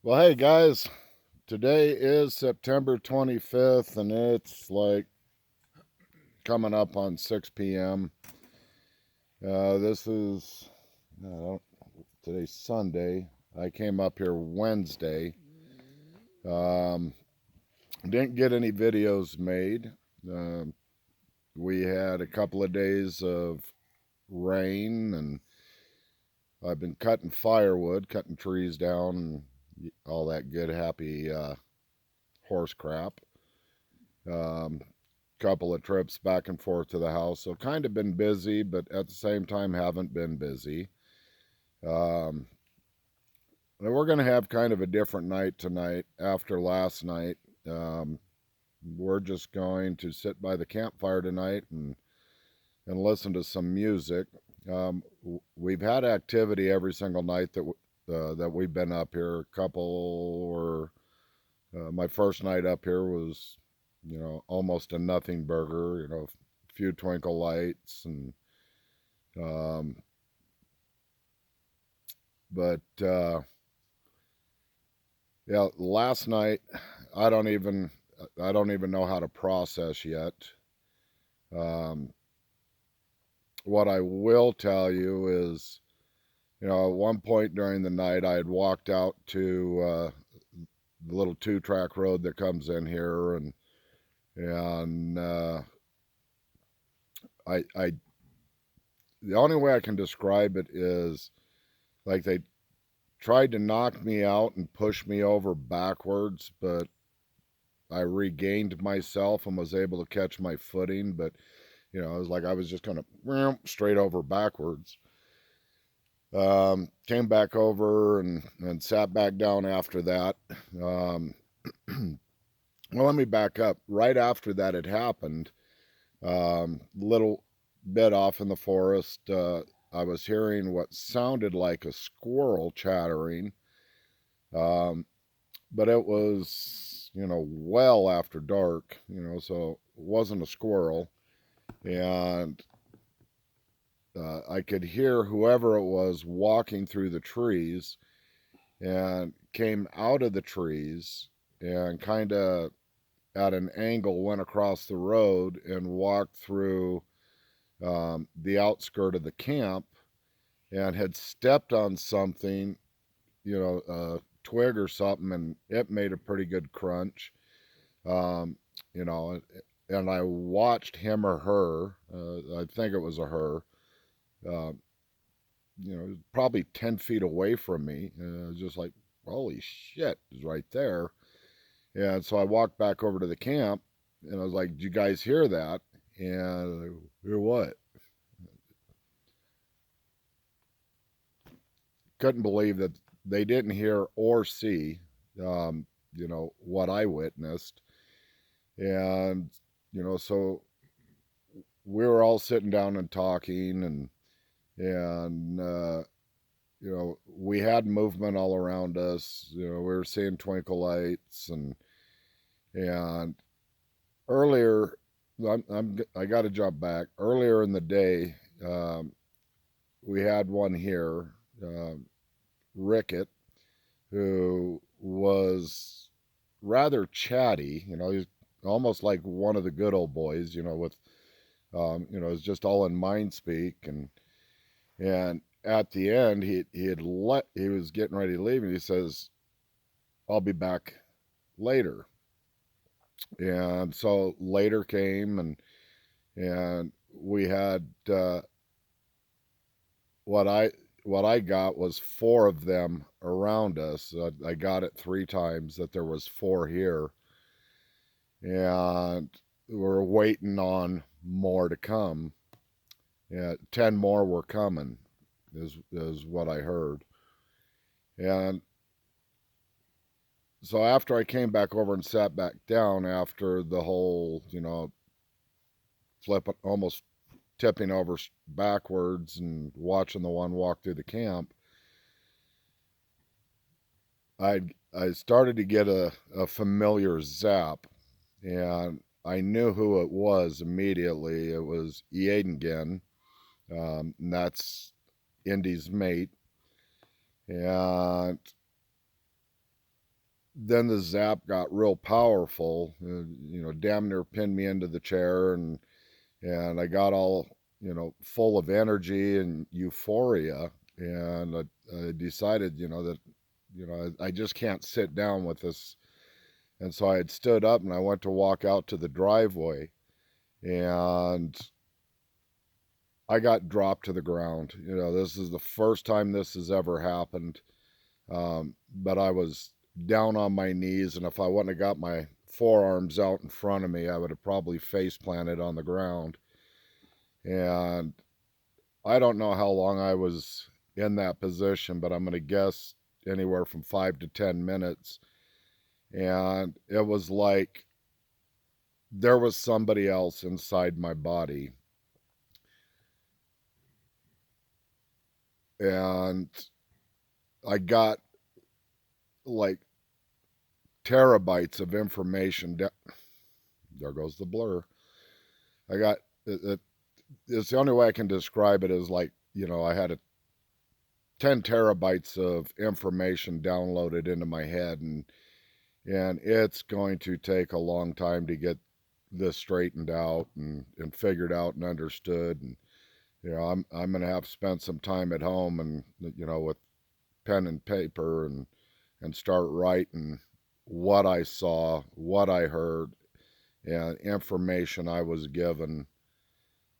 Well, hey guys, today is September 25th and it's like coming up on 6 p.m. This is, I don't, today's Sunday. I came up here Wednesday. Um, didn't get any videos made. Um we had a couple of days of rain and I've been cutting firewood, cutting trees down, and all that good, happy horse crap. Um, Couple of trips back and forth to the house. So kind of been busy, but at the same time haven't been busy. Um, and we're going to have kind of a different night tonight after last night. Um, we're just going to sit by the campfire tonight and listen to some music. We've had activity every single night that we've been up here. A couple or my first night up here was, almost a nothing burger. A few twinkle lights and um, but yeah, last night I don't even I don't even know how to process yet. Um, what I will tell you is, at one point during the night I had walked out to the little two-track road that comes in here, and I the only way I can describe it is like they tried to knock me out and push me over backwards, but I regained myself and was able to catch my footing. But it was like I was just kind of straight over backwards. Came back over and sat back down after that. Um, well, let me back up. Right after that had happened, little bit off in the forest, I was hearing what sounded like a squirrel chattering. Um, but it was, well after dark, so it wasn't a squirrel. And I could hear whoever it was walking through the trees and came out of the trees and kind of at an angle went across the road and walked through the outskirt of the camp and had stepped on something, a twig or something, and it made a pretty good crunch. Um, you know, and I watched him or her. I think it was a her. Uh, probably 10 feet away from me. Just like, holy shit, is right there. And so I walked back over to the camp, and I was like, "Did you guys hear that?" And hear what? Couldn't believe that they didn't hear or see, what I witnessed. And so we were all sitting down and talking, and we had movement all around us. We were seeing twinkle lights, and earlier, I got to jump back. Earlier in the day, um, we had one here, Rickett, who was rather chatty. He's almost like one of the good old boys. With it's just all in mind speak, and at the end, he was getting ready to leave, and he says, "I'll be back later." And so later came, and we had what I got was four of them around us. I got it three times that there was four here, and we're waiting on more to come. Yeah, 10 more were coming, is what I heard. And so after I came back over and sat back down after the whole, flipping, almost tipping over backwards and watching the one walk through the camp, I started to get a familiar zap, and I knew who it was immediately. It was Eaden, and that's Indy's mate. And then the zap got real powerful, damn near pinned me into the chair, and I got all, full of energy and euphoria. And I decided, that, I just can't sit down with this. And so I had stood up and I went to walk out to the driveway, and I got dropped to the ground. This is the first time this has ever happened. But I was down on my knees, and if I wouldn't have got my forearms out in front of me, I would have probably face planted on the ground. And I don't know how long I was in that position, but I'm going to guess anywhere from 5 to 10 minutes. And it was like there was somebody else inside my body. And I got like terabytes of information. There goes the blur. I got it's the only way I can describe it is like, I had 10 terabytes of information downloaded into my head, and it's going to take a long time to get this straightened out and figured out and understood. And I'm going to have to spend some time at home and with pen and paper and start writing what I saw, what I heard, and information I was given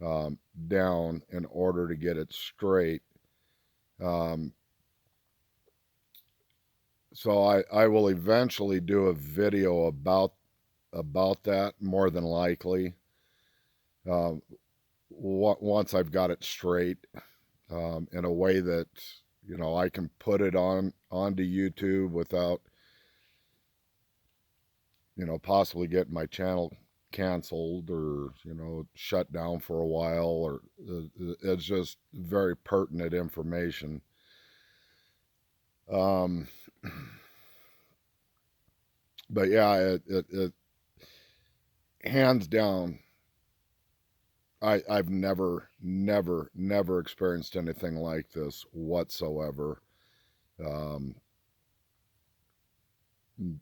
down in order to get it straight. So I will eventually do a video about that, more than likely, once I've got it straight, in a way that I can put it onto YouTube without possibly getting my channel canceled or shut down for a while, or it's just very pertinent information. But yeah, it hands down, I've never experienced anything like this whatsoever.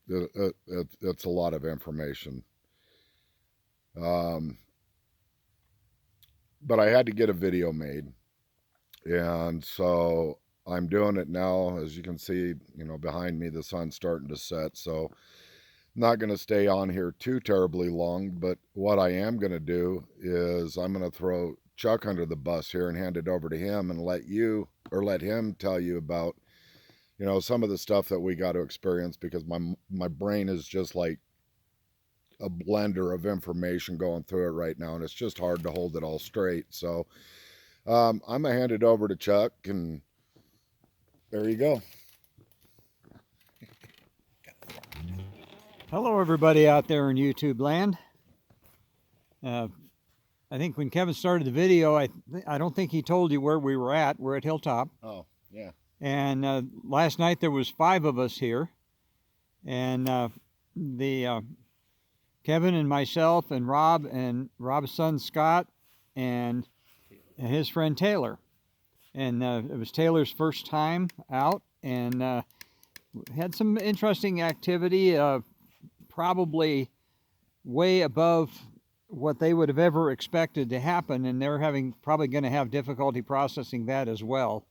It's a lot of information. But I had to get a video made, and so I'm doing it now. As you can see, behind me, the sun's starting to set, so I'm not going to stay on here too terribly long. But what I am going to do is I'm going to throw Chuck under the bus here and hand it over to him and let him tell you about, some of the stuff that we got to experience, because my brain is just like a blender of information going through it right now, and it's just hard to hold it all straight. So I'm gonna hand it over to Chuck, and there you go. Hello everybody out there in YouTube land. I think when Kevin started the video, I don't think he told you where we were at. We're at Hilltop. Oh, yeah. And last night there was 5 of us here, and Kevin and myself and Rob's son Scott and his friend Taylor. And it was Taylor's first time out, and had some interesting activity, probably way above what they would have ever expected to happen, and they're probably going to have difficulty processing that as well.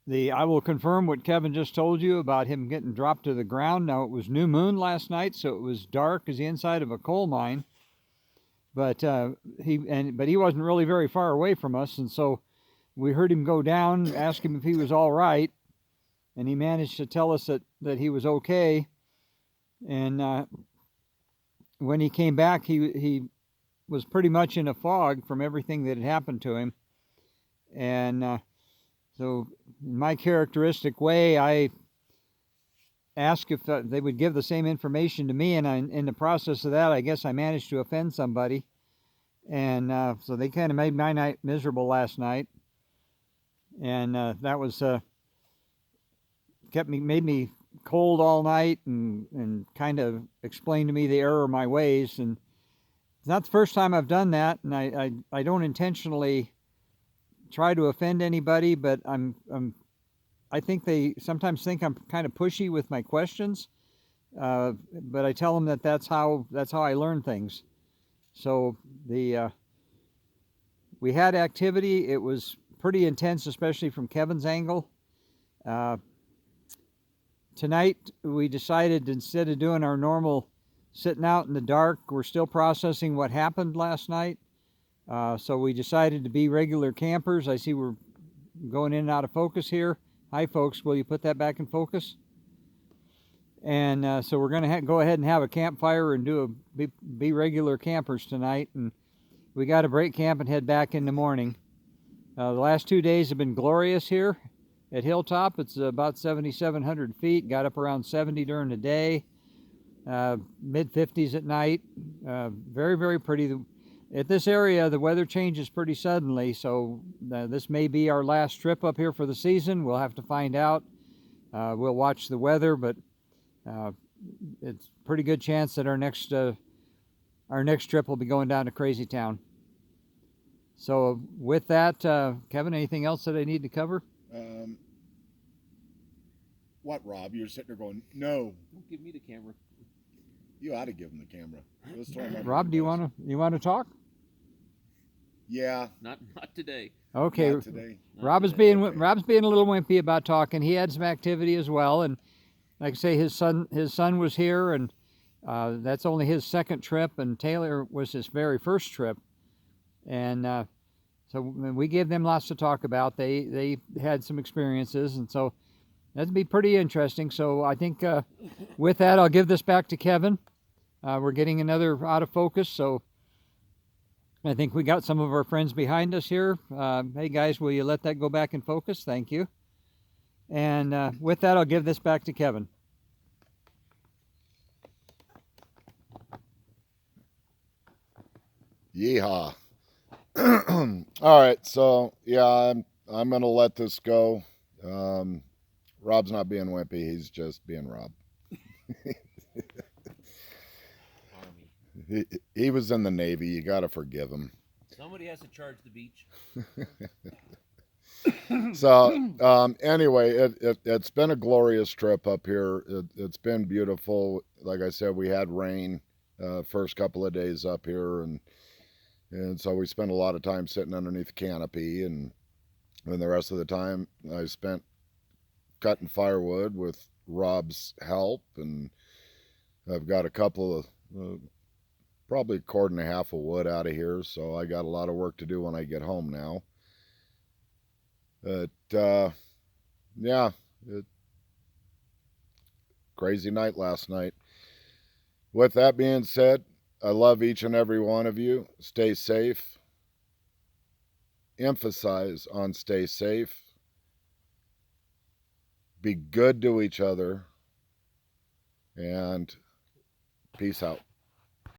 I will confirm what Kevin just told you about him getting dropped to the ground. Now, it was new moon last night, so it was dark as the inside of a coal mine. But he wasn't really very far away from us, and so we heard him go down, ask him if he was all right, and he managed to tell us that he was okay. And when he came back, he was pretty much in a fog from everything that had happened to him. And so in my characteristic way, I asked if they would give the same information to me, and in the process of that, I guess I managed to offend somebody. And so they kind of made my night miserable last night. And that was made me cold all night, and kind of explained to me the error of my ways. And it's not the first time I've done that, and I don't intentionally try to offend anybody, but I think they sometimes think I'm kind of pushy with my questions, but I tell them that that's how I learn things. So we had activity. It was pretty intense, especially from Kevin's angle. Uh, Tonight we decided, instead of doing our normal sitting out in the dark, we're still processing what happened last night. So we decided to be regular campers. I see we're going in and out of focus here. Hi folks, will you put that back in focus? And so we're going to go ahead and have a campfire and be regular campers tonight. And we got to break camp and head back in the morning. The last 2 days have been glorious here at Hilltop. It's about 7,700 feet. Got up around 70 during the day. Mid 50s at night. Very, very pretty. At this area, the weather changes pretty suddenly, so this may be our last trip up here for the season. We'll have to find out. We'll watch the weather, but it's a pretty good chance that our next trip will be going down to Crazy Town. So with that, Kevin, anything else that I need to cover? What, Rob? You're sitting there going, no. Don't give me the camera. You ought to give him the camera. Let's throw him under Rob, the do you bus. want to talk? Yeah. Not today. Okay. Not today. Rob's being a little wimpy about talking. He had some activity as well, and like I say, his son was here, and that's only his second trip, and Taylor was his very first trip, and so we gave them lots to talk about. They had some experiences, and so that'd be pretty interesting. So I think with that, I'll give this back to Kevin. We're getting another out of focus, so I think we got some of our friends behind us here. Hey guys, will you let that go back in focus? Thank you. And with that, I'll give this back to Kevin. Yeehaw. All right, so yeah, I'm gonna let this go. Rob's not being wimpy; he's just being Rob. He was in the Navy. You got to forgive him. Somebody has to charge the beach. So anyway, it's been a glorious trip up here. It's been beautiful. Like I said, we had rain first couple of days up here, and so we spent a lot of time sitting underneath the canopy, and the rest of the time I spent cutting firewood with Rob's help, and I've got a couple of probably a cord and a half of wood out of here, so I got a lot of work to do when I get home now. But yeah, crazy night last night. With that being said, I love each and every one of you. Stay safe. Emphasize on stay safe. Be good to each other. And peace out.